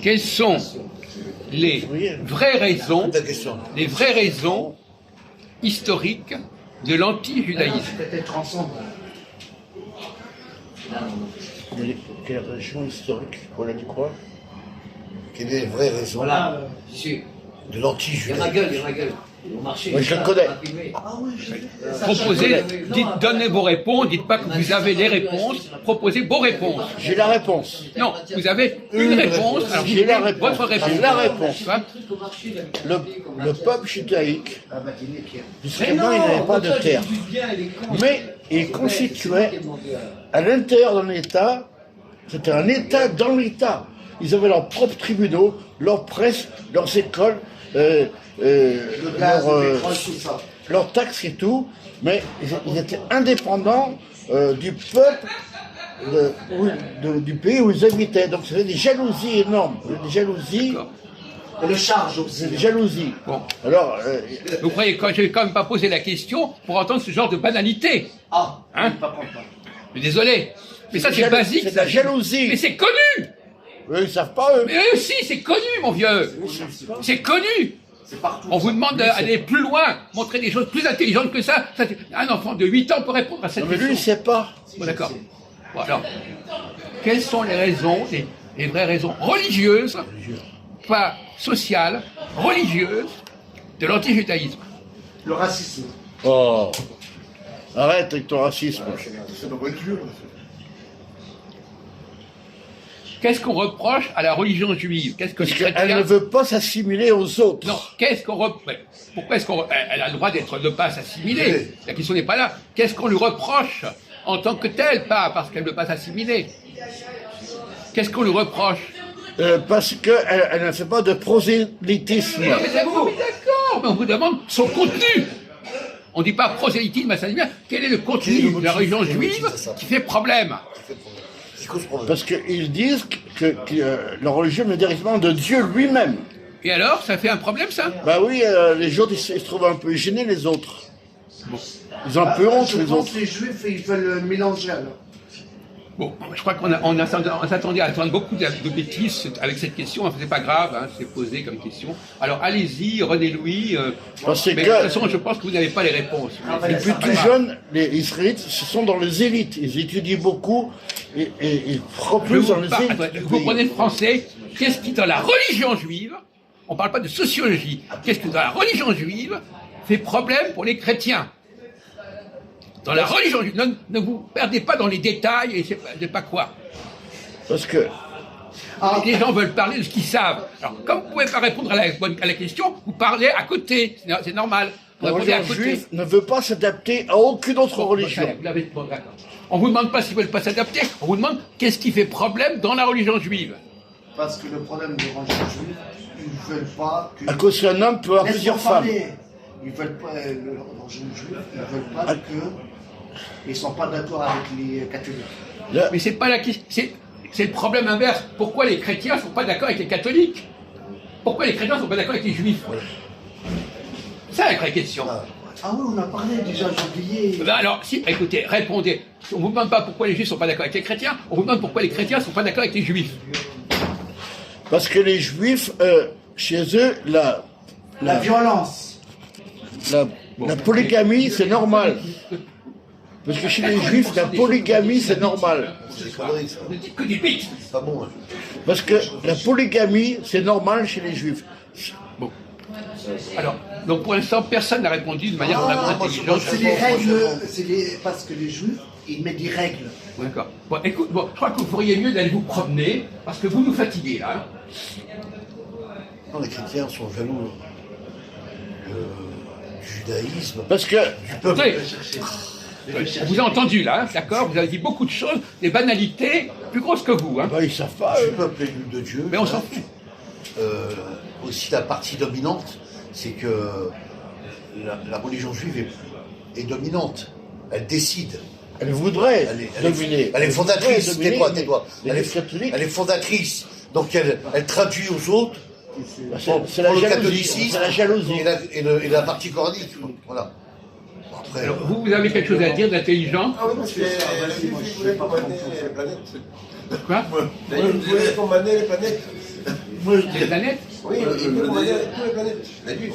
Quelles sont les vraies raisons historiques de l'anti-judaïsme? Peut-être ensemble. Quelle raison historique? On a dit quoi? Quelle est la vraie raison de l'anti-judaïsme? Il y en a gueule. Moi, je la connais. Proposez, donnez vos réponses, dites pas que vous avez les réponses, proposez vos réponses. J'ai la réponse. Non, vous avez une réponse, alors J'ai la réponse. votre réponse. J'ai la réponse. Tu vois? Le peuple judaïque, jusqu'à maintenant, il n'avait pas de terre. Mais il constituait, à l'intérieur d'un État, c'était un État dans l'État. Ils avaient leurs propres tribunaux, leurs presse, leurs écoles, leurs taxes et tout, mais ils étaient indépendants du peuple du pays où ils habitaient. Donc c'était des jalousies énormes, des jalousies. Et le charge aussi. Des jalousies. Bon. Alors, vous croyez que je vais quand même pas poser la question pour entendre ce genre de banalité? Ah, Hein? pas comprendre. Désolé, mais ça c'est basique. C'est de la jalousie. Mais c'est connu. Eux, ils savent pas, eux. Mais eux aussi, c'est connu, mon vieux. C'est connu. C'est partout. On vous demande d'aller plus loin, montrer des choses plus intelligentes que ça. Un enfant de 8 ans peut répondre à cette Non, mais question. lui, il sait pas. Bon, d'accord. Bon, alors, quelles sont les raisons, les vraies raisons religieuses, pas sociales, religieuses, de l'antijudaïsme? Le racisme. Oh. Arrête avec ton racisme. C'est dans votre Dieu. Qu'est-ce qu'on reproche à la religion juive? Qu'est-ce que les Parce qu'elle chrétiens... ne veut pas s'assimiler aux autres. Non, qu'est-ce qu'on reproche? Pourquoi est-ce qu'on... Elle a le droit de ne pas s'assimiler. La question n'est pas là. Qu'est-ce qu'on lui reproche en tant que telle? Pas parce qu'elle ne veut pas s'assimiler. Qu'est-ce qu'on lui reproche? Parce qu'elle ne fait pas de prosélytisme. Non, mais d'accord, mais on vous demande son contenu. On ne dit pas prosélytisme, ça dit bien. Quel est le contenu de la religion juive qui fait problème? Parce qu'ils disent que la religion ne dérive pas de Dieu lui-même. Et alors, ça fait un problème, ça? Bah oui, les autres, ils se trouvent un peu gênés, les autres. Bon. Ils ont un peu honte, Je les pense autres. que les juifs, ils veulent mélanger alors. Bon, je crois on s'attendait à entendre beaucoup de bêtises avec cette question. Enfin, c'est pas grave, hein, c'est posé comme question. Alors, allez-y, René Louis. Parce mais que- de toute façon, je pense que vous n'avez pas les réponses. Depuis tout jeune, les Israélites, ce sont dans les élites. Ils étudient beaucoup et ils propulsent dans les élites. Vous prenez le français. Qu'est-ce qui, dans la religion juive, on ne parle pas de sociologie, qu'est-ce qui, dans la religion juive, fait problème pour les chrétiens? Dans la religion juive, ne vous perdez pas dans les détails et je sais pas quoi. Parce que Les gens veulent parler de ce qu'ils savent. Alors, comme vous ne pouvez pas répondre à la question, vous parlez à côté. C'est normal. Vous la répondez à religion côté. juive ne veut pas s'adapter à aucune autre religion. Bon, d'accord. On vous demande pas s'ils veulent pas s'adapter. On vous demande qu'est-ce qui fait problème dans la religion juive. Parce que le problème des religions juives, ils ne veulent pas que... À cause qu'un homme peut avoir plusieurs Laisse-moi femmes. parler. Ils veulent pas, les religions juives, ils ne veulent pas que... Ils ne sont pas d'accord avec les catholiques. Là, Mais c'est pas la question. C'est le problème inverse. Pourquoi les chrétiens ne sont pas d'accord avec les catholiques? Pourquoi les chrétiens ne sont pas d'accord avec les juifs? C'est ça la vraie question. Ah oui, on a parlé déjà, j'ai oublié. Ben alors, si, écoutez, répondez. On ne vous demande pas pourquoi les juifs ne sont pas d'accord avec les chrétiens, on vous demande pourquoi les chrétiens ne sont pas d'accord avec les juifs. parce que les juifs, chez eux, La violence. la polygamie, c'est normal. Parce que chez les juifs, la polygamie, c'est normal. C'est conneries, ça. Ne dites que des bêtises. C'est pas bon. Hein. Parce que la polygamie, c'est normal chez les juifs. Bon. Alors, donc pour l'instant, personne n'a répondu de manière vraiment intelligente. C'est les règles, parce que les juifs, ils mettent des règles. D'accord. Bon, écoute, bon, je crois que vous feriez mieux d'aller vous promener, parce que vous nous fatiguez, là. Non, les chrétiens sont jaloux du judaïsme. Parce que Écoutez, on vous a entendu, là, hein, d'accord? Vous avez dit beaucoup de choses, des banalités plus grosses que vous, hein. bah, ils savent pas. Le peuple élu de Dieu. Mais on s'en fout. Aussi, la partie dominante, c'est que la religion juive est dominante. Elle décide. Elle voudrait dominer. Elle est fondatrice. Elle voudrait Tais-toi, dominer, tais-toi. mais Elle les catholiques, est fondatrice. Donc elle traduit aux autres. bah, pour c'est la le jalousie. catholicisme C'est la jalousie. et la partie coranique. Voilà. Après, Alors, vous avez quelque chose à dire d'intelligent? Ah oui, parce que la planète. Quoi? Vous voulez commander les planètes? Moi, je Les dirais, planètes? Oui, il peut commander toutes les planètes. Les juifs.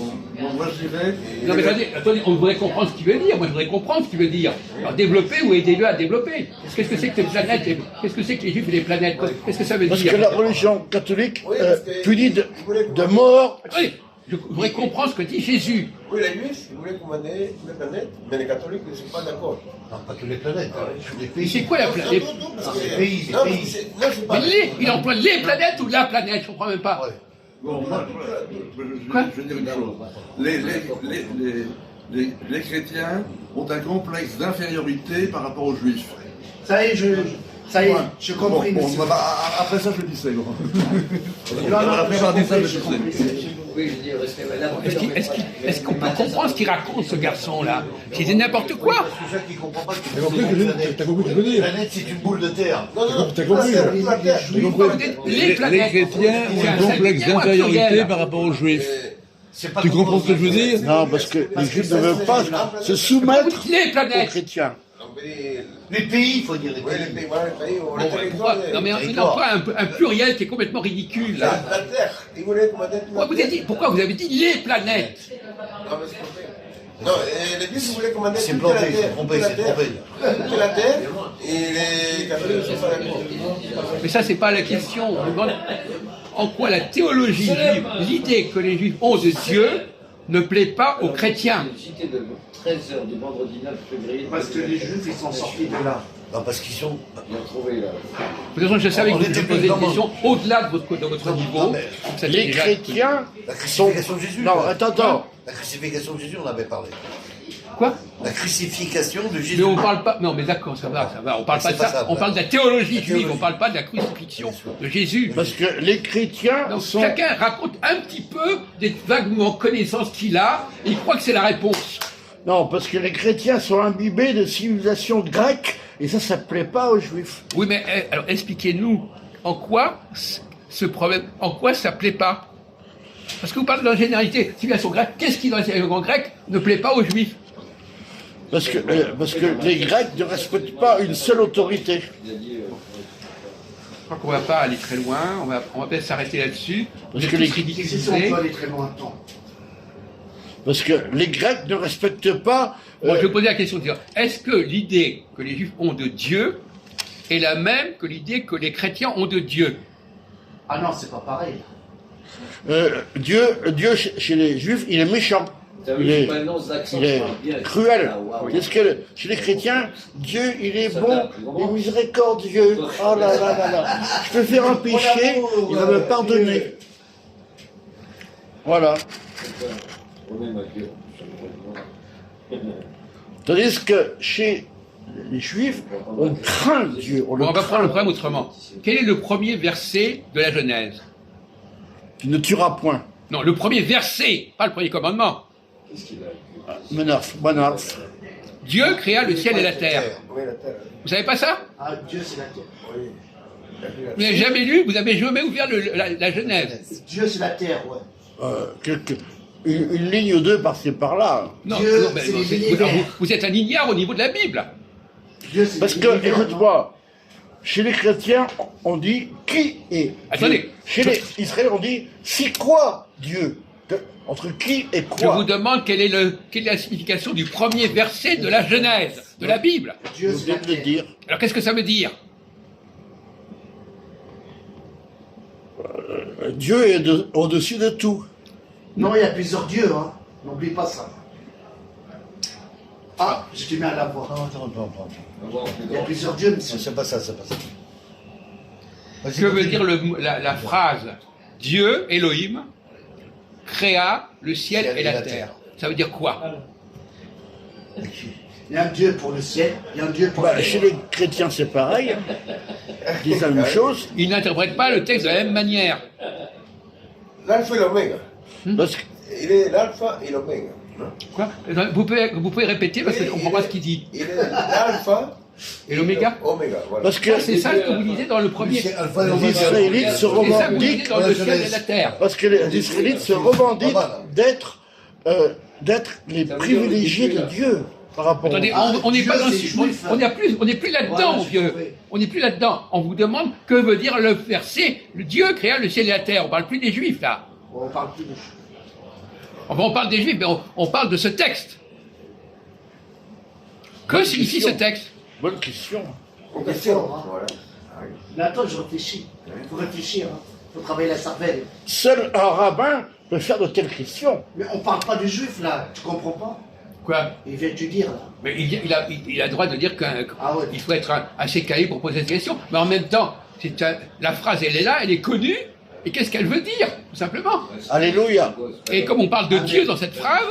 moi, je dirais, Non mais attendez, on voudrait comprendre ce qu'il veut dire. Moi je voudrais comprendre ce qu'il veut dire. Alors développer ou aidez-le à développer. Qu'est-ce que c'est que les planètes? Qu'est-ce que c'est que les juifs et les planètes? Qu'est-ce que ça veut parce dire? que la religion catholique Oui, parce que- punit de mort. Oui, je voudrais comprendre ce que dit Jésus. Oui, les juifs, ils voulaient commander toutes les planètes, mais les catholiques ne sont pas d'accord. Non, pas toutes les planètes, tous les Mais pays. c'est quoi la planète? Les pays, les Non, mais pays. non, c'est pas. Il emploie les planètes ou la planète? Je comprends même pas. Ouais. Bon, moi, Quoi je veux dire une chose. Les chrétiens ont un complexe d'infériorité par rapport aux juifs. Ça y est, je compris, Bon, monsieur. bah, après ça, je le disais. Gros. Non, non, Après j'ai avoir dit ça, compris, je j'ai le compris. disais. Oui, je dis, restez là. Est-ce qu'on peut comprendre ce qu'il raconte, ce garçon-là? C'est n'importe quoi. C'est ça qui comprend pas que T'as compris ce que je veux dire? T'as compris ce que je veux Une dire? planète, c'est une boule de terre. Non, non, T'as compris? c'est toute la terre. Pourquoi vous dites les planètes? chrétiens ont C'est un un complexe singulier ou un d'infériorité pluriel? par rapport aux juifs. C'est pas Tu comprends ce que je veux dire? Non, parce que les juifs ne veulent pas se Vous soumettre dites les aux planètes. chrétiens. Les pays, il faut dire les Oui, les pays. pays, voilà, les pays, on les Pourquoi? territoires. Non mais il emploie un pluriel qui est complètement ridicule. La terre, ils voulaient commander toute la terre. Pourquoi vous avez dit les planètes? Non, mais c'est trompé. Non, les juifs, ils voulaient commander C'est toute planté, la terre. c'est trompé, toute la c'est terre. trompé. Toute la terre, et les catholiques ne sont pas d'accord. Mais ça, c'est pas la question. On demande en quoi la théologie juive, l'idée que les juifs ont de Dieu, ne plaît pas aux chrétiens. Cité de 13h du vendredi 9 février. Parce que les juifs, ils sont sortis de là. Non, parce qu'ils sont. Il a trouvé là. De toute façon, je savais que vous était posez plus une dans question au-delà de votre niveau. non, mais Donc, ça fait Les déjà- chrétiens La sont... crucifixion de Jésus. Non, quoi. attends. La crucifixion de Jésus, on avait parlé. Quoi? La crucifixion de Jésus. Mais on parle pas. Non, mais d'accord, ça va. On parle Mais pas c'est de pas ça. ça, On ouais. parle de la théologie La juive. théologie. On parle pas de la crucifixion de Jésus. Parce que les chrétiens Donc sont... chacun raconte un petit peu des vaguement connaissances qu'il a, et il croit que c'est la réponse. Non, parce que les chrétiens sont imbibés de civilisation grecque, et ça plaît pas aux juifs. Oui, mais alors expliquez-nous en quoi ce problème, en quoi ça plaît pas. Parce que vous parlez de la généralité, civilisation grecque. Qu'est-ce qui dans la civilisation grecque ne plaît pas aux juifs? Parce que les Grecs ne respectent pas une seule autorité. Je crois qu'on va pas aller très loin. On va peut-être s'arrêter là-dessus. Parce Vous que êtes les- tous Si on ridiculisés. peut aller très loin, Parce que les Grecs ne respectent pas... Bon, je vais poser la question de dire, est-ce que l'idée que les juifs ont de Dieu est la même que l'idée que les chrétiens ont de Dieu? Ah non, c'est pas pareil. Dieu, chez les juifs, il est méchant. Il est cruel. Parce que chez les chrétiens, Dieu, il est bon et miséricordieux. Oh là là là là. Je peux faire un péché, il va me pardonner. Voilà. Tandis que chez les juifs, on craint Dieu. On Bon, on va le prendre le craint. problème autrement. Quel est le premier verset de la Genèse? Tu ne tueras point. Non, le premier verset, pas le premier commandement. Menarf. Dieu créa le ciel et la terre. Oui, la terre. Vous savez pas ça? Ah, Dieu, c'est la terre. Oui. Vous n'avez jamais lu, vous n'avez jamais ouvert la Genèse. Dieu, c'est la terre, ouais. Une ligne ou deux par-ci par-là. Non, Dieu, non, mais c'est non, les c'est- univers. vous êtes un ignare au niveau de la Bible. Dieu, c'est Parce l'univers, que, non? écoute-moi, chez les chrétiens, on dit qui est Attendez. Dieu. Chez les Israéliens, on dit c'est quoi Dieu. Entre qui et Je quoi vous demande quelle est la signification du premier verset de la Genèse, de la Bible. Dieu, Je c'est viens la de le terre. dire. Alors qu'est-ce que ça veut dire? Dieu est au-dessus de tout. Non, il y a plusieurs dieux, hein. N'oublie pas ça. Ah, je t'ai mis à la voix. Non, Il y a plusieurs dieux, monsieur. c'est pas ça, c'est pas ça. Vas-y, Que veut continue. dire la phrase Dieu, Elohim, créa le ciel et la terre? Ça veut dire quoi? Il y a un dieu pour le ciel, il y a un dieu pour Bah, la chez terre. les chrétiens, c'est pareil. Ils disent la même chose. Ils n'interprètent pas le texte de la même manière. L'alpha et l'oméga. Parce que Il est l'alpha et l'oméga. Quoi? Vous pouvez répéter parce que je ne comprends pas ce qu'il dit. Il est l'alpha Et l'oméga? Oméga, voilà. Parce que C'est ça ce que vous disiez dans le premier. C'est Alpha et les Oméga. Israélites se C'est ça que vous disiez revendiquent, dans le ciel et la terre. parce que les Israélites se revendiquent d'être les privilégiés de Dieu. par rapport Attendez, au... on n'est Dieu, pas dans c'est juif. on n'est plus là-dedans, Voilà, mon j'ai vieux. compris. On n'est plus là-dedans. On vous demande que veut dire le verset. Le Dieu créa le ciel et la terre. On parle plus des juifs, là. On parle plus de Enfin, on parle des juifs, mais on parle de ce texte. Que signifie ce texte? Bonne question. question. Voilà. Mais attends, je réfléchis. Il faut réfléchir. Il faut travailler la cervelle. Seul un rabbin peut faire de telles questions. Mais on parle pas du juif, là. Tu comprends pas? Quoi? Il vient de te dire, là. Mais il a le droit de dire qu'il Ah ouais. faut être assez calé pour poser cette question. Mais en même temps, la phrase, elle est là, elle est connue. Et qu'est-ce qu'elle veut dire, tout simplement? Alléluia. Et comme on parle de Dieu dans cette phrase,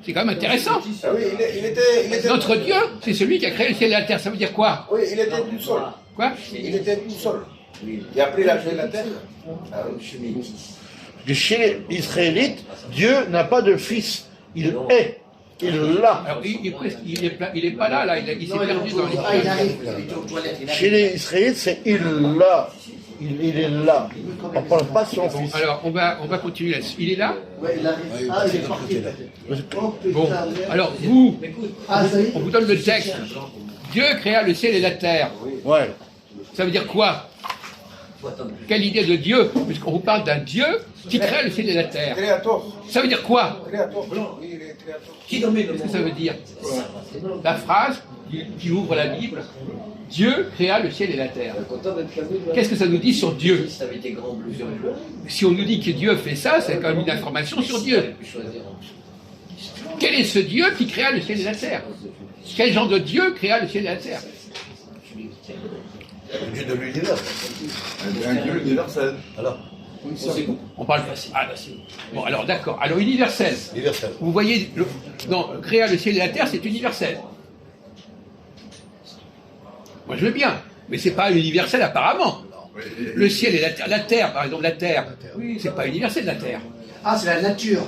c'est quand même intéressant. Ah oui, il était. Notre Dieu, c'est celui qui a créé le ciel et la terre. Ça veut dire quoi? Oui, il était tout seul. Quoi? Il était tout seul. Et après, il a fait la terre. Ah oui. Que chez les Israélites, Dieu n'a pas de fils. Il est. Il l'a. Alors, il est pas là, il s'est Non, perdu dans les... Ah, il arrive. Il était aux toilettes. Il Chez arrive. les Israélites, c'est il l'a. Il est là. On ne parle pas de son fils. Alors, on va continuer là-dessus. Il est là? Ouais, il arrive. Ah, il est parti. Oh, putain. Bon. merde. Alors, vous, Ah, ça y est. on vous donne le texte. Dieu créa le ciel et la terre. Ouais. Ça veut dire quoi? Quelle idée de Dieu? Puisqu'on vous parle d'un Dieu qui crée le ciel et la terre. Créateur. Ça veut dire quoi? Créateur. Oui, il est créateur. Qu'est-ce que ça veut dire? La phrase qui ouvre la Bible, Dieu créa le ciel et la terre. Qu'est-ce que ça nous dit sur Dieu? Si on nous dit que Dieu fait ça, c'est quand même une information sur Dieu. Quel est ce Dieu qui créa le ciel et la terre? Quel genre de Dieu créa le ciel et la terre? Le Dieu de l'univers. Un Dieu universel. Alors, On parle. Ah, bon, alors d'accord. Alors universel. universel. Vous voyez, non, créa le ciel et la terre, c'est universel. Moi, je veux bien, mais c'est pas universel apparemment. Le ciel et la terre, par exemple, la terre, c'est pas universel la terre. Ah, c'est la nature.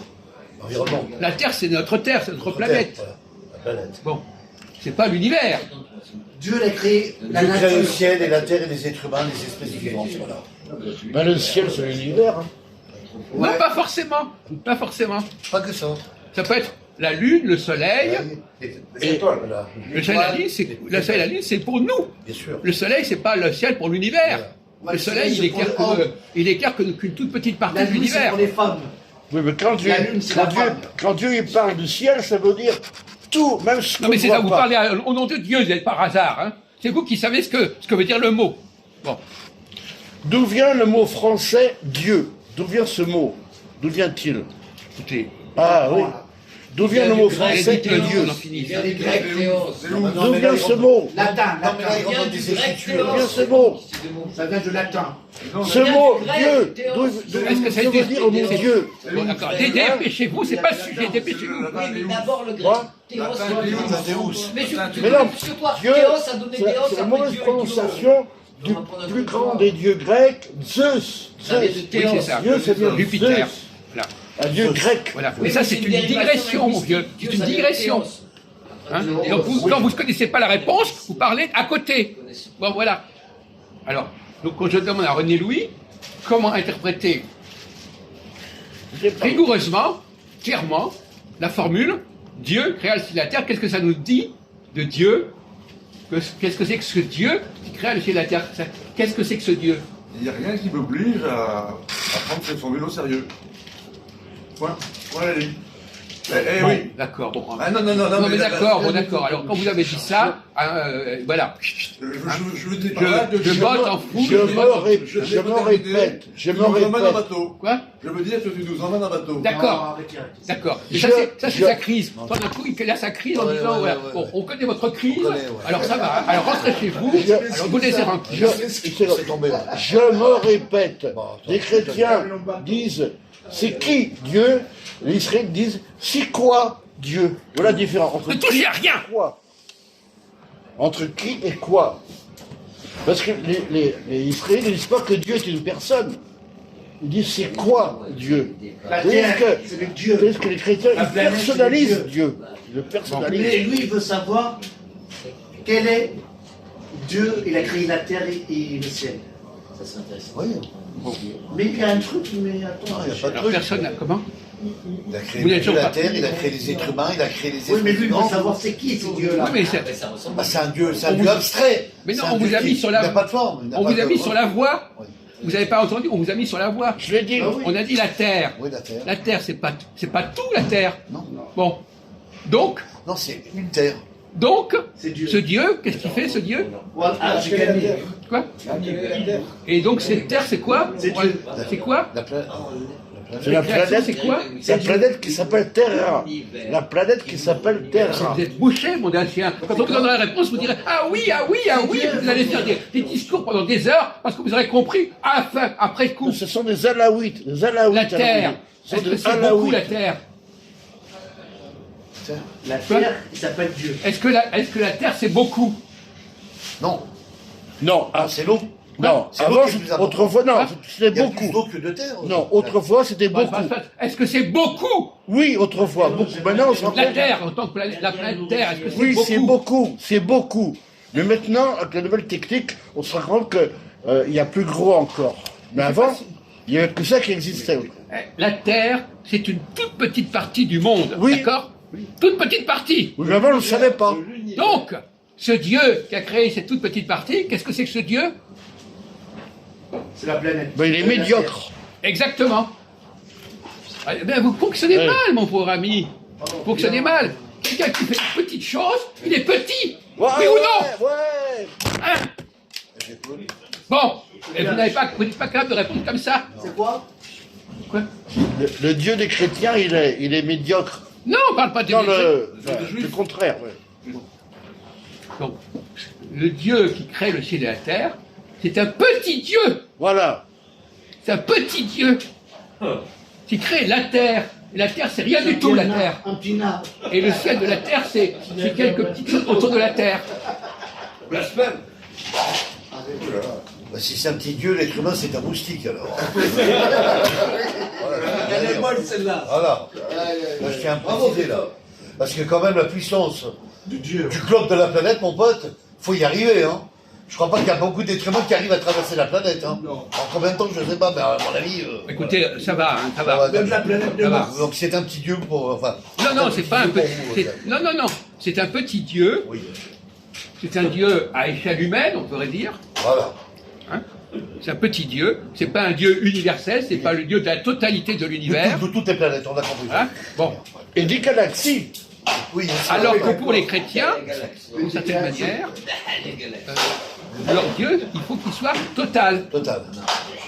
Environnement. La terre, c'est notre terre, c'est notre planète. Voilà, la planète. Bon, c'est pas l'univers. Dieu l'a créé, la Dieu crée le nature. ciel et la terre et les êtres humains, les espèces vivantes. Voilà. Ben, le ciel, c'est l'univers. Hein. Non, pas forcément. Pas forcément. Pas que ça. Ça peut être la lune, le soleil. Les étoiles. Voilà. Le soleil et la lune, c'est le soleil et la lune, c'est pour nous. Bien sûr. Le soleil, c'est pas le ciel pour l'univers. Ouais, Le soleil, c'est pour le homme. il éclaire qu'une toute petite partie La de lune, c'est l'univers. pour les femmes. Oui, mais quand Dieu, La lune, c'est la femme. quand Dieu il parle du ciel, ça veut dire tout, même ce Non qu'on mais c'est ne ça, voit vous pas. parlez au nom de Dieu, vous êtes par hasard. Hein. C'est vous qui savez ce que veut dire le mot. Bon, D'où vient le mot français Dieu? D'où vient ce mot? D'où vient-il? écoutez, Ah oui. D'où vient le mot allez, français dites-le nous, Dieu? on en finit. Il vient des Grecs, Théos. D'où vient ce mot? Latin, Non, mais là, latin. il rentre dans des écritures. D'où vient ce mot? Ça vient de latin. Ce mot grec, Dieu, Théos. Est-ce que ça veut dire au mot c'est- Dieu? Bon, d'accord, dépêchez-vous, c'est pas le sujet, dépêchez-vous. Oui, mais d'abord le grec. Quoi? Théos. Deus. Mais Mais non, puisque toi, Dieu, Théos a donné c'est Théos, c'est la après mauvaise Dieu et prononciation du On va prendre un plus truc grand fort. des dieux grecs, Zeus. Ça vient de Zeus. Oui, c'est ça. Dieu, ça vient de Jupiter. Zeus. Voilà. Un dieu grec. Voilà. Oui, Mais ça, mais c'est c'est une une dérivation digression, mon vieux. linguistique. C'est Dieu, une ça vient de digression. Théos. Hein. Et donc, quand vous ne connaissez pas la réponse, vous parlez à côté. Bon, voilà. Alors, donc, quand je demande à René Louis comment interpréter rigoureusement, clairement, la formule Dieu créa le ciel et la terre, qu'est-ce que ça nous dit de Dieu? Qu'est-ce que c'est que ce Dieu qui créa le ciel et la terre? Qu'est-ce que c'est que ce Dieu? Il n'y a rien qui m'oblige à prendre cette formule au sérieux. Point. Point la ligne. Eh Bon, oui. d'accord, bon. Ah non, non, non, Non, mais là, d'accord, là, bon, d'accord. Alors, quand vous avez dit ça, voilà. Je veux dire par là que Je botte en fou. Je me répète. Je me Tu nous emmènes en répète. bateau. Quoi? Je veux dire que tu nous emmènes en bateau. D'accord. Non, arrêtez, arrêtez. D'accord. Et Je- ça, c'est je- sa crise. Tout d'un coup, il a sa crise en Ouais, disant, ouais, voilà, ouais, ouais. bon, on connaît votre crise, On connaît, ouais. alors ça va, alors rentrez chez vous, alors vous laissez tranquille. C'est tombé là. Je me répète. Bon, attends. Les chrétiens disent c'est qui Dieu? Les Israélites disent c'est quoi Dieu? Voilà la différence entre Ne touchez à rien. quoi. Entre qui et quoi? Parce que les Israélites ne disent pas que Dieu est une personne. Ils disent c'est quoi Dieu? La C'est terre, que, c'est le Dieu. c'est que les chrétiens La ils planète, personnalisent c'est le Dieu. Ils le Et personnalisent. lui, il veut savoir quel est Dieu. Il a créé la terre et le ciel. Ça, c'est intéressant. Oui. Mais il y a un truc, mais attends. Non, il n'y a pas de Alors truc. personne n'a, comment? Il a créé Vous n'êtes toujours la pas- terre, il a créé les êtres humains, il a créé les Oui, mais esprits lui, il veut vivants. savoir c'est qui ce Dieu-là. Oui, mais Ah, mais ça ressemble. Bah, c'est un dieu On vous- abstrait. Mais non, C'est un on vous dieu a mis qui- sur la- Il n'a pas de forme. il n'a On pas vous a de- mis sur la voie. Oui. Vous n'avez pas entendu, on vous a mis sur la voie. Je l'ai dit. Ah oui. On a dit la terre. Oui, la terre. La terre, c'est pas tout la terre. Non, Bon. Donc, non, c'est une terre. C'est Dieu. ce Dieu, qu'est-ce qu'il fait, ce Dieu? Voilà, j'ai gagné. Quoi? Et donc, cette terre, c'est quoi? C'est Dieu. C'est quoi? La planète. C'est la création, planète, c'est quoi? la planète qui s'appelle Terra. La planète qui s'appelle Terra. Vous êtes bouché, mon ancien. Quand on vous donnera la réponse, vous direz ah oui, ah oui, ah oui. Vous allez faire des discours pendant des heures parce que vous aurez compris à la fin, après coup. Ce sont des Alaouites. Des Alaouites. La terre. Ce Est-ce sont que des c'est beaucoup Alaouites. la terre? La terre, il s'appelle Dieu. Est-ce que la terre c'est beaucoup? Non, Non, ah, c'est l'eau. non. C'est l'eau Avant, qui est plus importante. autrefois, non, Hein c'était Il y a plus beaucoup. d'eau que de terre. Non, autrefois, c'était beaucoup. Est-ce que c'est beaucoup? Oui, autrefois, beaucoup. Maintenant, on se rend La compte- terre, en tant que la planète Terre, est-ce que c'est Oui, beaucoup? c'est beaucoup, c'est beaucoup. Mais maintenant, avec la nouvelle technique, on se rend compte qu'il y a plus gros encore. Mais avant, il n'y avait que ça qui existait. La Terre, c'est une toute petite partie du monde, Oui. d'accord? Toute petite partie. Oui, mais avant, on ne le savait pas. Donc, ce Dieu qui a créé cette toute petite partie, qu'est-ce que c'est que ce Dieu? C'est la planète. Ben, il est médiocre. Exactement. Eh bien, vous fonctionnez Oui. mal, mon pauvre ami. Vous fonctionnez mal. Quelqu'un qui fait une petite chose, il est petit. Ouais, Oui ou non? ouais. Hein? Bon, et vous n'êtes pas capable de répondre comme ça. C'est quoi? Quoi? Le Dieu des chrétiens, il est médiocre. Non, on parle pas de Non, Dieu. le contraire. Ouais. Donc, le Dieu qui crée le ciel et la terre, c'est un petit Dieu. Voilà. C'est un petit Dieu qui crée la terre. Et la terre, c'est rien du tout, la terre. Un petit nain. Et le ciel de la terre, c'est quelques petites choses autour de la terre. Blasphème. Bah, si c'est un petit dieu, l'être humain, c'est un moustique, alors. Elle est molle celle-là. Voilà. Là, je tiens à préciser, là. Parce que quand même, la puissance De Dieu. du globe de la planète, mon pote, faut y arriver, hein. Je crois pas qu'il y a beaucoup d'êtres humains qui arrivent à traverser la planète, hein. En combien de temps, je sais pas, mais à mon avis... Écoutez, ça va, hein, ça ça va. va. Même la planète de Ça va. Mars. Donc c'est un petit dieu pour... Enfin, Non, non, c'est pas un petit petit. dieu pour vous, Non, non, non. C'est un petit Dieu. Oui, C'est un Dieu à échelle humaine, on pourrait dire. voilà. Hein. C'est un petit Dieu. C'est pas un Dieu universel. C'est pas le Dieu de la totalité de l'univers. De toutes les planètes, on a compris. Hein. Bon. Et des galaxies. Oui, Alors que pour les chrétiens, d'une certaine manière, leur Dieu, il faut qu'il soit total. Total.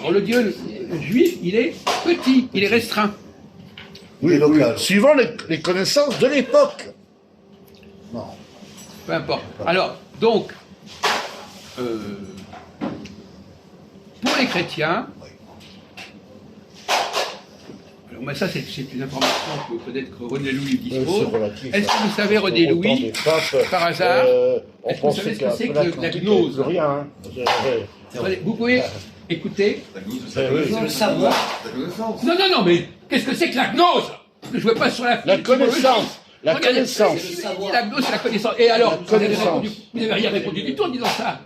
Or, le Dieu juif, il est petit, il est restreint. Oui, local. Suivant les connaissances de l'époque. Non. Peu importe. Alors, donc, pour les chrétiens, alors, mais ça c'est une information que peut-être que René Louis dispose. Est-ce que vous savez, René Louis, par hasard, on est-ce que vous pensait savez ce que c'est que la plus gnose? rien. Hein. Attendez, vous pouvez écouter. Le savoir. La connaissance. Non, non, non, mais qu'est-ce que c'est que la gnose? Je ne jouais pas sur la La connaissance. La Regardez, connaissance. La gnose, c'est la connaissance. Et alors, La vous avez connaissance. répondu- vous n'avez rien répondu du tout en disant ça.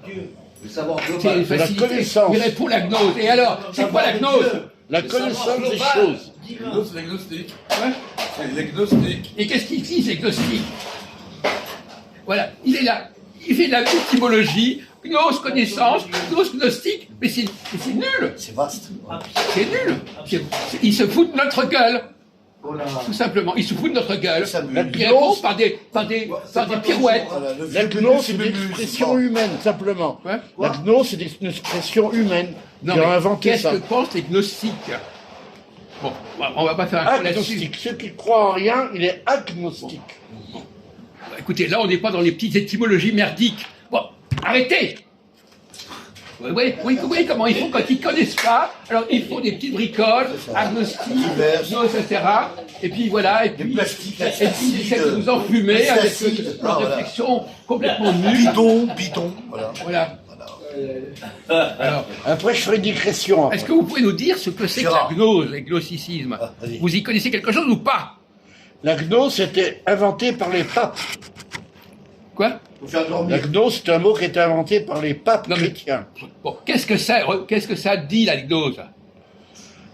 Le savoir C'est global. une facilité. connaissance. Il répond la gnose. Et alors, c'est quoi la gnose? La Le connaissance savoir des global. choses. Gnose, c'est l'agnostique. Ouais. C'est l'agnostique. Et qu'est-ce qu'il dit, c'est gnostique? Voilà, il est là. Il fait de la étymologie, gnose, connaissance, gnose, gnostique, mais c'est nul. C'est vaste. C'est nul. Il se fout de notre gueule. Oh là. Tout simplement, il se fout de notre gueule. Ça me- Il répond par des pirouettes. Voilà, le La vieux gnose, c'est c'est une Mémuse. expression humaine, simplement. Ouais. La gnose, c'est une expression humaine. Non, Qui mais a inventé qu'est-ce ça. que pensent les gnostiques? Bon, on va pas faire un Agnostique. Ceux qui croient en rien, il est agnostique. Écoutez, là, on n'est pas dans les petites étymologies merdiques. Bon, arrêtez. Oui, comment ils font quand ils connaissent pas. Alors, ils font des petites bricoles, agnostiques, Divers. gnose, etc. Et puis voilà, et puis, plastiques, et puis ils essaient de nous enfumer des avec acides. leur Ah, voilà. réflexion complètement nulle. Bidon. Voilà. Voilà. Voilà. Alors, Après, je ferai une digression. après. est-ce que vous pouvez nous dire ce que c'est que la Gérard. gnose, le gnosticisme? Ah, vas-y. Vous y connaissez quelque chose ou pas? La gnose était inventée par les papes. Quoi? Faut faire La dormir. gnose, c'est un mot qui est inventé par les papes Non, mais- chrétiens. Bon, qu'est-ce que ça dit, la gnose?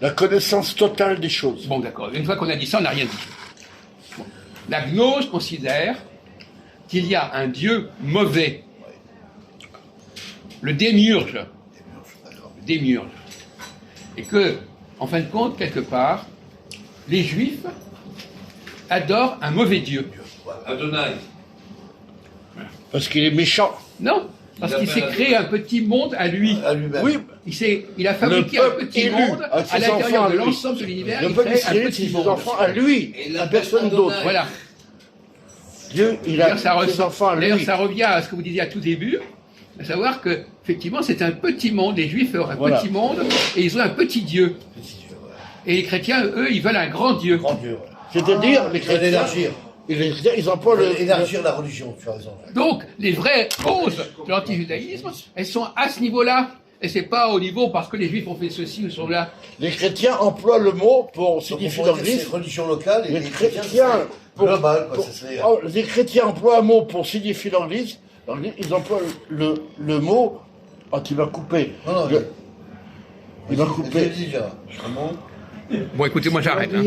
La connaissance totale des choses. Bon, d'accord. Une fois qu'on a dit ça, on n'a rien dit. Bon. La gnose considère qu'il y a un Dieu mauvais. Le démiurge. Le démiurge. Et que, en fin de compte, quelque part, les Juifs adorent un mauvais Dieu. Adonai. Parce qu'il est méchant. Non, parce qu'il s'est créé un petit monde à lui. À lui-même. Oui, Il a fabriqué Le un peuple petit élu, monde avec à ses l'intérieur enfants de à lui. l'ensemble de l'univers. le Il peuple crée un israélite, petit c'est ses monde. enfants à lui, Et à personne d'autre. Voilà. Dieu, il D'ailleurs, a ça, ses enfants à d'ailleurs, lui. ça revient à ce que vous disiez à tout début, à savoir que, effectivement, c'est un petit monde. Les Juifs ont un Voilà. petit monde et ils ont un petit Dieu. Et les chrétiens, eux, ils veulent un grand Dieu. Grand Dieu, ouais. C'est-à-dire, les Il faut chrétiens, l'élargir. ils emploient Élargir la religion, tu as raison. Donc, les vraies causes de l'antijudaïsme, elles sont à ce niveau-là. Et c'est pas au niveau parce que les Juifs ont fait ceci ou cela. les chrétiens emploient le mot pour Donc, signifier on dans pourrait dire que c'est l'Église. religion locale et Les les chrétiens, global, quoi, ça serait. les chrétiens emploient un mot pour signifier l'Église. Ils emploient le mot. Ah, tu m'as coupé. Non, non, Il m'a je coupé. l'ai dit déjà. Bon, écoutez, moi j'arrête. Hein.